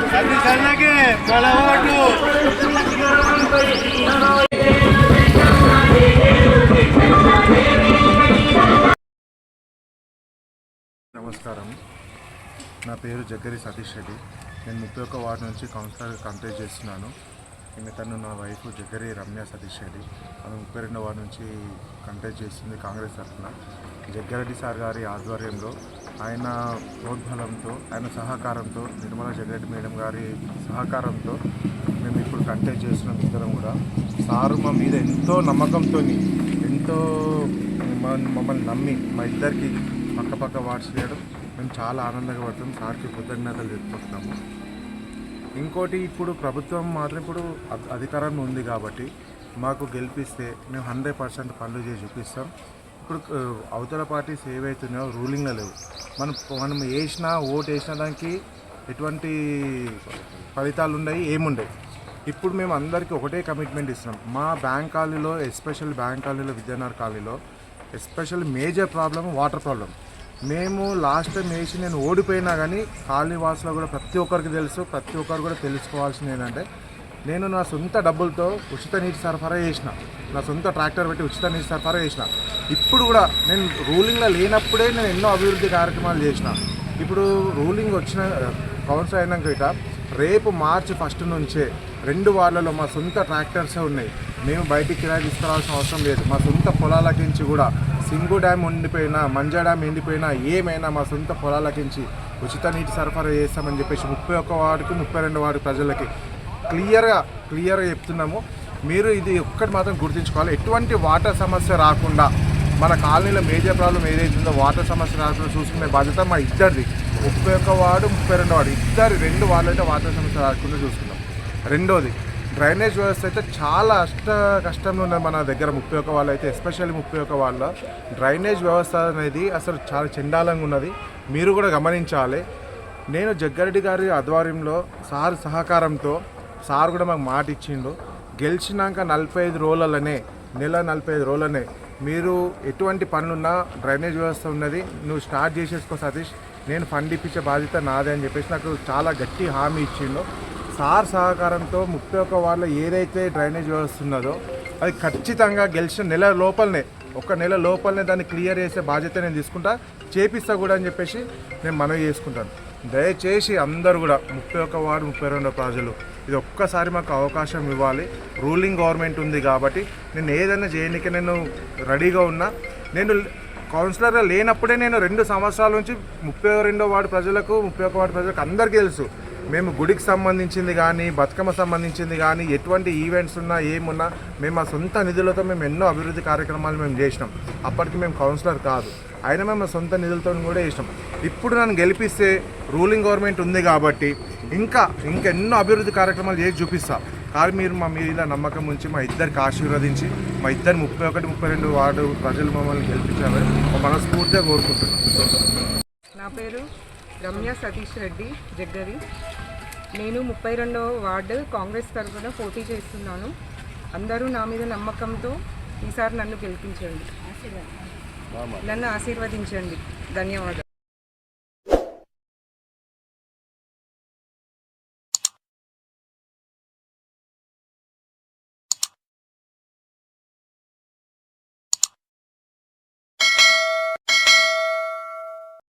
నమస్కారం, నా పేరు జగ్గరి సతీష్ రెడ్డి. నేను 31 వార్డు నుంచి కౌన్సిలర్ కంటెస్ట్ చేస్తున్నాను. తను నా వైఫ్ జగ్గరి రమ్య సతీష్ రెడ్డి. ఆమె 32 వార్డు నుంచి కంటెస్ట్ చేస్తుంది కాంగ్రెస్ తరఫున. జగ్గారెడ్డి సార్ గారి ఆధ్వర్యంలో, ఆయన ప్రోద్బలంతో, ఆయన సహకారంతో, నిర్మలా జగ్గారెడ్డి మేడం గారి సహకారంతో మేము ఇప్పుడు కంటెస్ట్ చేస్తున్నాం. ఇద్దరం కూడా సారు మా మీద ఎంతో నమ్మకంతో, ఎంతో మమ్మల్ని నమ్మి మా ఇద్దరికి పక్క వార్డ్స్ చేయడం మేము చాలా ఆనందంగా పడుతున్నాం. సార్కి కృతజ్ఞతలు చెప్పుకుంటున్నాము. ఇంకోటి, ఇప్పుడు ప్రభుత్వం మాత్రం ఇప్పుడు అధికారంలో ఉంది కాబట్టి మాకు గెలిపిస్తే మేము 100% పనులు చేసి చూపిస్తాం. ఇప్పుడు అవతల పార్టీస్ ఏవైతున్నాయో రూలింగ్లో లేవు. మనం ఓటు వేసిన దానికి ఎటువంటి ఫలితాలు ఉన్నాయి, ఏముండవు. ఇప్పుడు మేము అందరికీ ఒకటే కమిట్మెంట్ ఇస్తున్నాం. మా బ్యాంక్ కాలనీలో, ఎస్పెషల్ బ్యాంక్ కాలనీలో, విద్యానగర్ కాలనీలో special major problem water problem. మేము లాస్ట్ టైం వేసి నేను ఓడిపోయినా కానీ కాలనీ వాసులో కూడా ప్రతి ఒక్కరికి తెలుసు, ప్రతి ఒక్కరు కూడా తెలుసుకోవాల్సింది ఏంటంటే, నేను నా సొంత డబ్బులతో ఉచిత నీటి సరఫరా చేసిన, నా సొంత ట్రాక్టర్ పెట్టి ఉచిత నీటి సరఫరా చేసిన. ఇప్పుడు కూడా నేను రూలింగ్లో లేనప్పుడే నేను ఎన్నో అభివృద్ధి కార్యక్రమాలు చేసిన. ఇప్పుడు రూలింగ్ వచ్చిన కౌన్సిల్ అయినాక ఇట రేపు మార్చి 1 నుంచే 2 వార్డులలో మా సొంత ట్రాక్టర్సే ఉన్నాయి. మేము బయటికి కిరాయి తీసుకురావాల్సిన అవసరం లేదు. మా సొంత పొలాలకించి కూడా సింగు డ్యామ్ ఉండిపోయినా, మంజా డ్యామ్ ఎండిపోయినా, ఏమైనా మా సొంత పొలాలకించి ఉచిత నీటి సరఫరా చేస్తామని చెప్పేసి 31 వార్డుకి 32 వార్డు ప్రజలకి క్లియర్గా చెప్తున్నాము. మీరు ఇది ఒక్కటి మాత్రం గుర్తుంచుకోవాలి. ఎటువంటి వాటర్ సమస్య రాకుండా, మన కాలనీలో మేజర్ ప్రాబ్లం ఏదైతుందో వాటర్ సమస్య రాకుండా చూసుకునే బాధ్యత మా ఇద్దరిది. 31 వార్డు 32 వార్డు ఇద్దరు 2 వార్డులు అయితే వాటర్ సమస్య రాకుండా చూసుకుందాం. రెండోది, డ్రైనేజ్ వ్యవస్థ అయితే చాలా కష్టంలో ఉన్నది మన దగ్గర. 31 వార్డులో అయితే, ఎస్పెషల్లీ 31 వార్డులో డ్రైనేజ్ వ్యవస్థ అనేది అసలు చాలా చండాలంగా ఉన్నది. మీరు కూడా గమనించాలి. నేను జగ్గారెడ్డి గారి ఆధ్వర్యంలో, సార్ సహకారంతో, సార్ కూడా మాకు మాట ఇచ్చిండు. గెలిచినాక 45 రోజులనే, నెల 45 రోజులనే మీరు ఎటువంటి పనులున్నా డ్రైనేజ్ వ్యవస్థ ఉన్నది, నువ్వు స్టార్ట్ చేసేసుకో సతీష్, నేను ఫండ్ ఇప్పించే బాధ్యత నాదే అని చెప్పేసి నాకు చాలా గట్టి హామీ ఇచ్చిండు. సార్ సహకారంతో 31 వార్డులో ఏదైతే డ్రైనేజ్ వ్యవస్థ ఉన్నదో అది ఖచ్చితంగా గెలిచిన నెల లోపలనే, 1 నెల లోపలనే దాన్ని క్లియర్ చేసే బాధ్యత నేను తీసుకుంటా, చేపిస్తా కూడా అని చెప్పేసి నేను మనవి చేసుకుంటాను. దయచేసి అందరూ కూడా 31 వార్డు 32 ప్రజలు ఇది ఒక్కసారి మాకు అవకాశం ఇవ్వాలి. రూలింగ్ గవర్నమెంట్ ఉంది కాబట్టి నేను ఏదైనా చేయడానికి నేను రెడీగా ఉన్నా. నేను కౌన్సిలర్గా లేనప్పుడే నేను 2 సంవత్సరాల నుంచి 32 వార్డు ప్రజలకు, 31 వార్డు ప్రజలకు అందరికీ తెలుసు. మేము గుడికి సంబంధించింది కానీ, బతుకమ్మ సంబంధించింది కానీ, ఎటువంటి ఈవెంట్స్ ఉన్నా, ఏమున్నా మేము మా సొంత నిధులతో మేము ఎన్నో అభివృద్ధి కార్యక్రమాలు మేము చేసినాం. అప్పటికి మేము కౌన్సిలర్ కాదు, అయినా మేము సొంత నిధులతో కూడా చేసినాం. ఇప్పుడు నన్ను గెలిపిస్తే రూలింగ్ గవర్నమెంట్ ఉంది కాబట్టి ఇంకా ఎన్నో అభివృద్ధి కార్యక్రమాలు చేసి చూపిస్తా. కానీ మీరు మా మీద నమ్మకం ఉంచి మా ఇద్దరికి ఆశీర్వదించి మా ఇద్దరు 31, 32 వార్డు ప్రజలు మమ్మల్ని గెలిపించాలని మనస్ఫూర్తిగా కోరుకుంటున్నాను. నా పేరు రమ్య సతీష్ రెడ్డి జగ్గరి. నేను 32వ వార్డు కాంగ్రెస్ తరఫున పోటీ చేస్తున్నాను. అందరూ నా మీద నమ్మకంతో ఈసారి నన్ను గెలిపించండి, నన్ను ఆశీర్వదించండి. ధన్యవాదాలు.